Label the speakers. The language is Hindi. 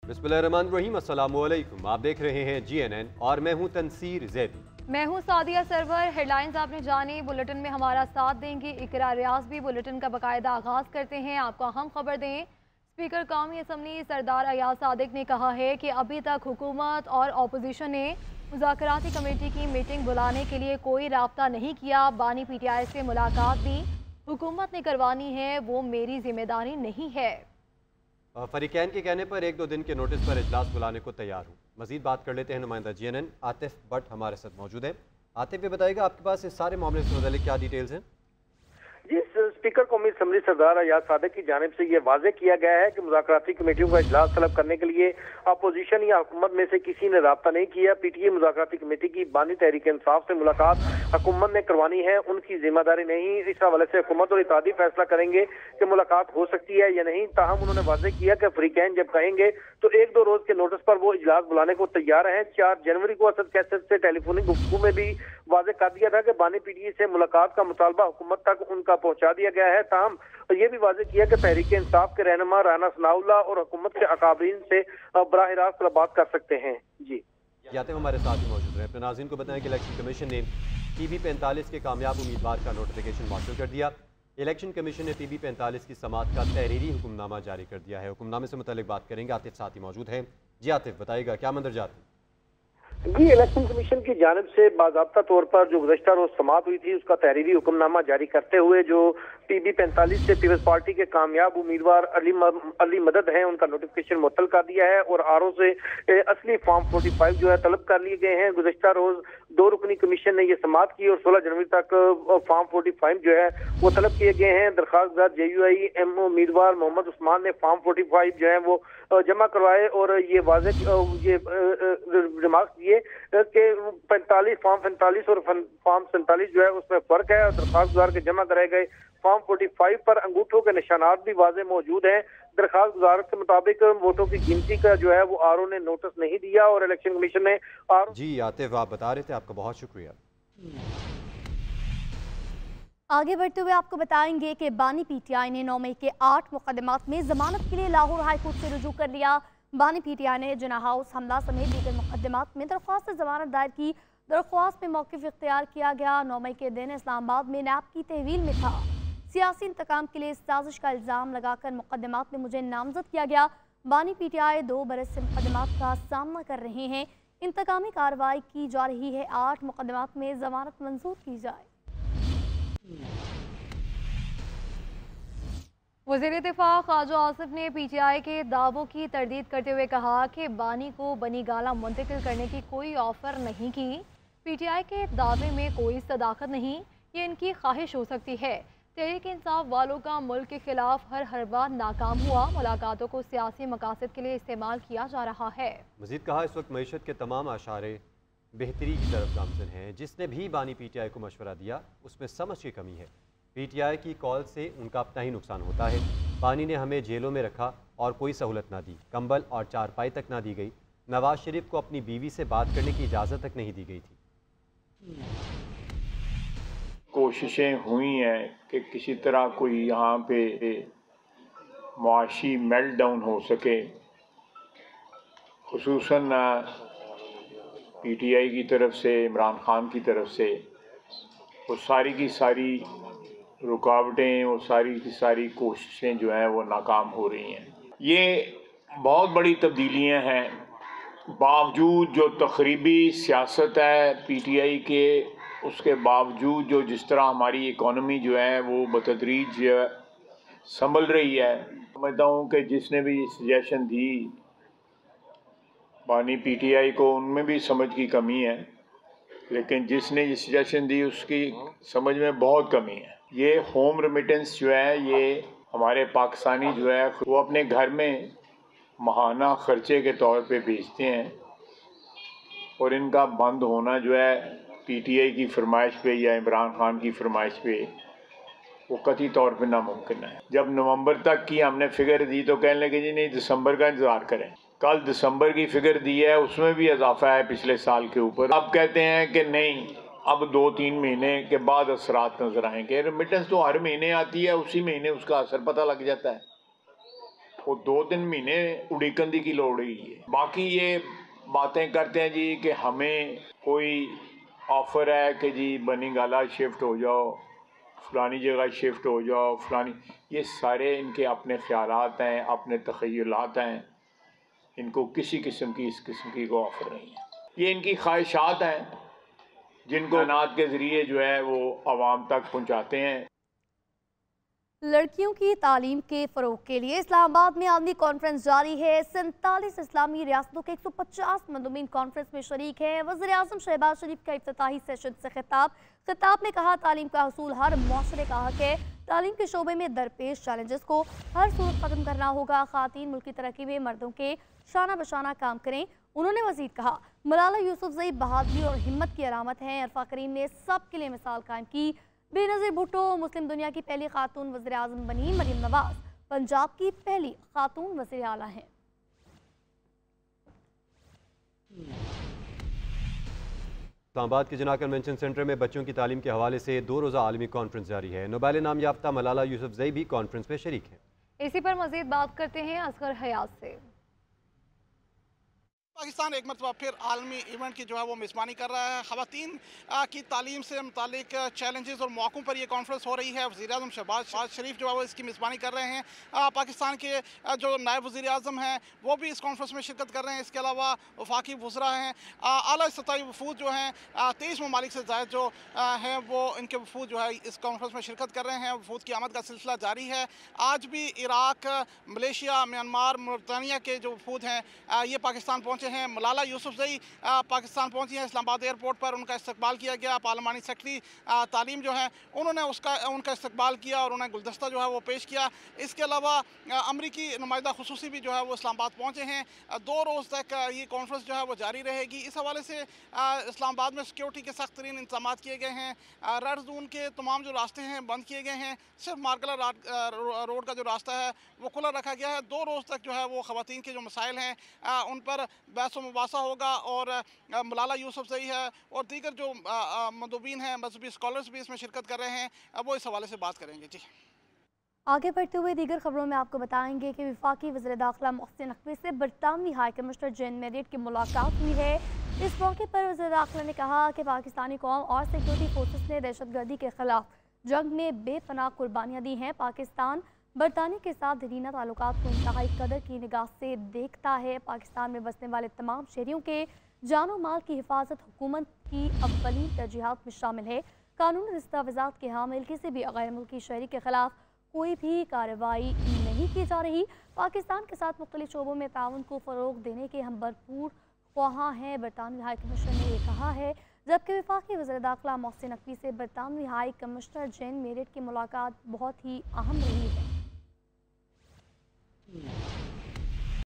Speaker 1: बिस्मिल्लाहिर्रहमानिर्रहीम, अस्सलामुअलैकुम। आप देख रहे हैं GNN और मैं हूं तनसीर जैदी।
Speaker 2: मैं हूं सादिया सरवर। हेडलाइंस आपने जानी, बुलेटिन में हमारा साथ देंगे इकरा रियाज भी। बुलेटिन का बाकायदा आगाज करते हैं। आपको अहम खबर दें, स्पीकर कौमी असम्बली सरदार अयाज सादिक ने कहा है कि अभी तक हुकूमत और अपोजिशन ने मुज़ाकराती कमेटी की मीटिंग बुलाने के लिए कोई राब्ता नहीं किया। बानी PTI से मुलाकात भी हुकूमत ने करवानी है, वो मेरी जिम्मेदारी नहीं है।
Speaker 1: फरीकैन के कहने पर 1-2 दिन के नोटिस पर इजलास बुलाने को तैयार हूँ। मजीद बात कर लेते हैं नुमाइंदा GNN आतिफ भट्ट हमारे साथ मौजूद है। आतिफ, ये बताएगा आपके पास इस सारे मामले से मुताल्लिक क्या डिटेल्स हैं?
Speaker 3: जी, स्पीकर कौमी असम्बली सरदार अयाज सादिक की जानिब से ये वाजे किया गया है कि मुज़ाकराती कमेटियों का इजलास तलब करने के लिए अपोजिशन या हुकूमत में से किसी ने राब्ता नहीं किया। PTA मुज़ाकराती कमेटी की बानी तहरीक इंसाफ से मुलाकात हुकूमत ने करवानी है, उनकी जिम्मेदारी नहीं। इस हवाले से हुकूमत और इत्तेहादी फैसला करेंगे कि मुलाकात हो सकती है या नहीं। ताहम उन्होंने वाजे किया कि फरीकैन जब कहेंगे तो 1-2 रोज के नोटिस पर वो इजलास बुलाने को तैयार है। 4 जनवरी को असद कैसर से टेलीफोनिक गुफ्तगू में भी वाजे कर दिया था कि बानी PTA से मुलाकात का मुतालबा हुकूमत तक उनका पहुंचा दिया गया है। ताहम ये भी वाजे किया कि तहरीक इंसाफ के रहनुमा राना सनाउल्लाह और हुकूमत के अकाबरीन से बराह रास्त बात कर सकते हैं। जी
Speaker 1: याते हमारे साथ ही मौजूद रहे। अपने नाज़रीन को बताएं कि इलेक्शन कमीशन ने PB45 के कामयाब उम्मीदवार का नोटिफिकेशन हासिल कर दिया। इलेक्शन कमीशन ने PB45 की समात का तहरीरी हुक्मनामा जारी कर दिया है। हुक्मनामे से मुताल्लिक बात करेंगे, आतिफ साथ ही मौजूद है। जी आतिफ, बताइएगा क्या मंदरजात है?
Speaker 3: जी, इलेक्शन कमीशन की जानिब से बाज़ाब्ता तौर पर जो गुज़श्ता रोज समात हुई थी उसका तहरीरी हुक्मनामा जारी करते हुए जो PB45 से पीपल्स पार्टी के कामयाब उम्मीदवार अली मदद हैं उनका नोटिफिकेशन मुअत्तल कर दिया है और RO से असली फॉर्म 45 जो है तलब कर लिए गए हैं। गुज़श्ता रोज 2 रुकनी कमीशन ने ये समात की और 16 जनवरी तक फॉर्म 45 जो है वो तलब किए गए हैं। दरखास्तदार JUI M उम्मीदवार मोहम्मद उस्मान ने फॉर्म 45 जो है वो जमा करवाए और ये वाजे ये रिमार्क्स दिए कि 45 फॉर्म 45 और फॉर्म 47 जो है उसमें फर्क है। दरखास्तदार के जमा कराए गए फॉर्म 45 पर अंगूठों के निशानात भी वाजे मौजूद हैं। दरखास्त गुजार के मुताबिक वोटों की गिनती का जो है वो RO ने नोटिस नहीं दिया और इलेक्शन कमीशन ने
Speaker 1: जी आतिफ, आप बता रहे थे, आपका बहुत शुक्रिया।
Speaker 4: आगे बढ़ते हुए आपको बताएंगे कि बानी PTI ने 9 मई के 8 मुकदमात में जमानत के लिए लाहौर हाई कोर्ट से रुजू कर लिया। बानी PTI ने जिना हाउस हमला समेत दीगर मुकदमात में दरख्वास्त जमानत दायर की। दरख्वास्त में मौक़िफ़ इख्तियार किया गया। 9 मई के दिन इस्लामाबाद में नैब की तहवील में था। सियासी इंतकाम के लिए साजिश का इल्ज़ाम लगाकर मुकदमात में मुझे नामजद किया गया। बानी PTI 2 बरस से मुकदमात का सामना कर रहे हैं। इंतकामी कार्रवाई की जा रही है। 8 मुकदमात में जमानत मंजूर की जाए।
Speaker 2: वज़ीर दिफा ख्वाजा आसिफ ने PTI के दावों की तरदीद करते हुए कहा कि बानी को बनी गाला मुंतकिल करने की कोई ऑफर नहीं की। PTI के दावे में कोई सदाकत नहीं, ये इनकी ख्वाहिश हो सकती है। तहरीक इंसाफ वालों का मुल्क के खिलाफ हर बार नाकाम हुआ। मुलाकातों को सियासी मकासद के लिए इस्तेमाल किया जा रहा है।
Speaker 1: मजीद कहा, इस वक्त मईशत के तमाम आशारे बेहतरी की तरफ गामजन हैं। जिसने भी बानी PTI को मशवरा दिया उसमें समझ की कमी है। PTI की कॉल से उनका अपना ही नुकसान होता है। बानी ने हमें जेलों में रखा और कोई सहूलत ना दी, कंबल और चारपाई तक ना दी गई। नवाज शरीफ को अपनी बीवी से बात करने की इजाज़त तक नहीं दी गई थी।
Speaker 5: कोशिशें हुई हैं कि किसी तरह कोई यहाँ पे मुआशी मेल्टडाउन हो सके, खुसूसन PTI की तरफ से, इमरान खान की तरफ से। वो सारी की सारी रुकावटें, वो सारी की सारी कोशिशें जो हैं वो नाकाम हो रही हैं। ये बहुत बड़ी तब्दीलियां हैं। बावजूद जो तखरीबी सियासत है PTI के, उसके बावजूद जो जिस तरह हमारी इकॉनमी जो है वो बतदरीज संभल रही है, समझता हूँ कि जिसने भी सजेशन दी बानी PTI को, उनमें भी समझ की कमी है। लेकिन जिसने ये सजेशन दी उसकी समझ में बहुत कमी है। ये होम रेमिटेंस जो है, ये हमारे पाकिस्तानी जो है वो अपने घर में माहाना ख़र्चे के तौर पे भेजते हैं और इनका बंद होना जो है PTI की फरमाइश पे या इमरान खान की फरमाइश पे वो कतई तौर पे नामुमकिन है। जब नवंबर तक की हमने फ़िगर दी तो कहने लगे जी नहीं, दिसंबर का इंतज़ार करें। कल दिसंबर की फ़िगर दी है, उसमें भी इजाफा है पिछले साल के ऊपर। अब कहते हैं कि नहीं, अब 2-3 महीने के बाद असरात नजर आएंगे। रेमिटेंस तो हर महीने आती है, उसी महीने उसका असर पता लग जाता है। वो 2-3 महीने उड़ीकंदी की लोड़ ही है। बाकी ये बातें करते हैं जी कि हमें कोई ऑफर है कि जी बनीगाला शिफ्ट हो जाओ, फलानी जगह शिफ्ट हो जाओ, फलानी, ये सारे इनके अपने ख्यालात हैं, अपने तख़य्युलात हैं। इनको किसी किस्म की इस किस्म की कोई ऑफर नहीं है। ये इनकी ख्वाहिशात हैं जिनको नात के ज़रिए जो है वो आवाम तक पहुँचाते हैं।
Speaker 4: लड़कियों की तालीम के फ़रोग के लिए इस्लामाबाद में आलमी कॉन्फ्रेंस जारी है। 47 इस्लामी रियासतों के 150 मंदूबीन कॉन्फ्रेंस में शरीक हैं। वज़ीर-ए-आज़म शहबाज शरीफ का इफ्तिताही सेशन से खिताब में कहा, तालीम का हसूल हर मुआशरे का हक है। तालीम के शोबे में दरपेश चैलेंजेस को हर सूरत ख़त्म करना होगा। ख़ातीन मुल्क की तरक्की में मर्दों के शाना बशाना काम करें। उन्होंने मज़ीद कहा, मलाला यूसुफज़ई बहादुरी और हिम्मत की अलामत हैं। अरफा करीम ने सबके लिए मिसाल कायम की। बेनज़ीर भुट्टो मुस्लिम दुनिया की पहली खातून वज़ीर-ए-आज़म बनी। मरीम नवाज पंजाब की पहली खातून वज़ीर आला हैं।
Speaker 1: इस्लामाबाद के जिन्ना कन्वेंशन सेंटर में बच्चों की तालीम के हवाले से 2 रोज़ा आलमी कॉन्फ्रेंस जारी है। नोबेल इनाम याफ्ता मलाला यूसुफज़ई भी कॉन्फ्रेंस में शरीक हैं।
Speaker 2: इसी पर मज़ीद बात करते हैं असगर हयात से।
Speaker 6: पाकिस्तान एक मरतबा फिर आलमी इवेंट की जो है वो मेज़बानी कर रहा है। ख़वातीन की तालीम से मुतालिक चैलेंजेस और मौक़ों पर यह कॉन्फ्रेंस हो रही है। वज़ीर-ए-आज़म शहबाज शरीफ जो है वो इसकी मेज़बानी कर रहे हैं। पाकिस्तान के जो नायब वज़ीर-ए-आज़म हैं वो भी इस कॉन्फ्रेंस में शिरकत कर रहे हैं। इसके अलावा वफाकी वज़रा हैं, आला सतही वफूद जो हैं 23 ममालिक से ज़ायद जो हैं वो इनके वफूद जो है इस कॉन्फ्रेंस में शिरकत कर रहे हैं। वफूद की आमद का सिलसिला जारी है। आज भी इराक, मलेशिया, म्यांमार, मौरितानिया के जो वफूद हैं ये पाकिस्तान पहुँचे हैं। मलाला यूसुफज़ई पाकिस्तान पहुंची हैं। इस्लामाबाद एयरपोर्ट पर उनका इस्तकबाल किया गया। पार्लिमानी सेक्रेटरी तालीम जो है उन्होंने उनका इस्तकबाल किया और उन्हें गुलदस्ता जो है वो पेश किया। इसके अलावा अमरीकी नुमाइंदा खुसूसी भी जो है वो इस्लामाबाद पहुंचे हैं। 2 रोज़ तक ये कॉन्फ्रेंस जो है वो जारी रहेगी। इस हवाले से इस्लामाबाद में सिक्योरिटी के सख्त तरीन इंतजाम किए गए हैं। रेड जोन के तमाम जो रास्ते हैं बंद किए गए हैं। सिर्फ मार्गला रोड का जो रास्ता है वो खुला रखा गया है। 2 रोज़ तक जो है वो ख़वातीन के जो मसाइल हैं उन पर बहस मुबासा होगा और मलाला यूसुफज़ई है और दीगर जो मंदूबीन हैं, मजहबी स्कॉलर्स भी इसमें शिरकत कर रहे हैं, वो इस हवाले से बात करेंगे। जी
Speaker 4: आगे बढ़ते हुए दीगर खबरों में आपको बताएंगे कि वफाकी वज़ीर दाखिला मोहसिन नकवी से बरतानवी हाई कमिश्नर जैन मेरिट की मुलाकात हुई है। इस मौके पर वज़ीर दाखिला ने कहा कि पाकिस्तानी कौम और सिक्योरिटी फोर्सेस ने दहशतगर्दी के खिलाफ जंग में बेपनाह कुर्बानियाँ दी हैं। पाकिस्तान बरतानिया के साथ दीना ताल्लुकात को इंतहाई कदर की निगाह से देखता है। पाकिस्तान में बसने वाले तमाम शहरियों के जानो माल की हिफाजत हुकूमत की अव्वलीन तरजीहात में शामिल है। कानूनी दस्तावेज़ात के हामिल किसी भी गैर मुल्की शहरी के खिलाफ कोई भी कार्रवाई नहीं की जा रही। पाकिस्तान के साथ मुख्तलिफ शोबों में ताउन को फ़रोग देने के हम भरपूर ख्वाहां हैं, बरतानवी हाई कमिश्नर ने यह कहा है। जबकि वफाकी वज़ीर दाखिला मोहसिन नकवी से बरतानवी हाई कमिश्नर जैन मेरिट की मुलाकात बहुत ही अहम रही है।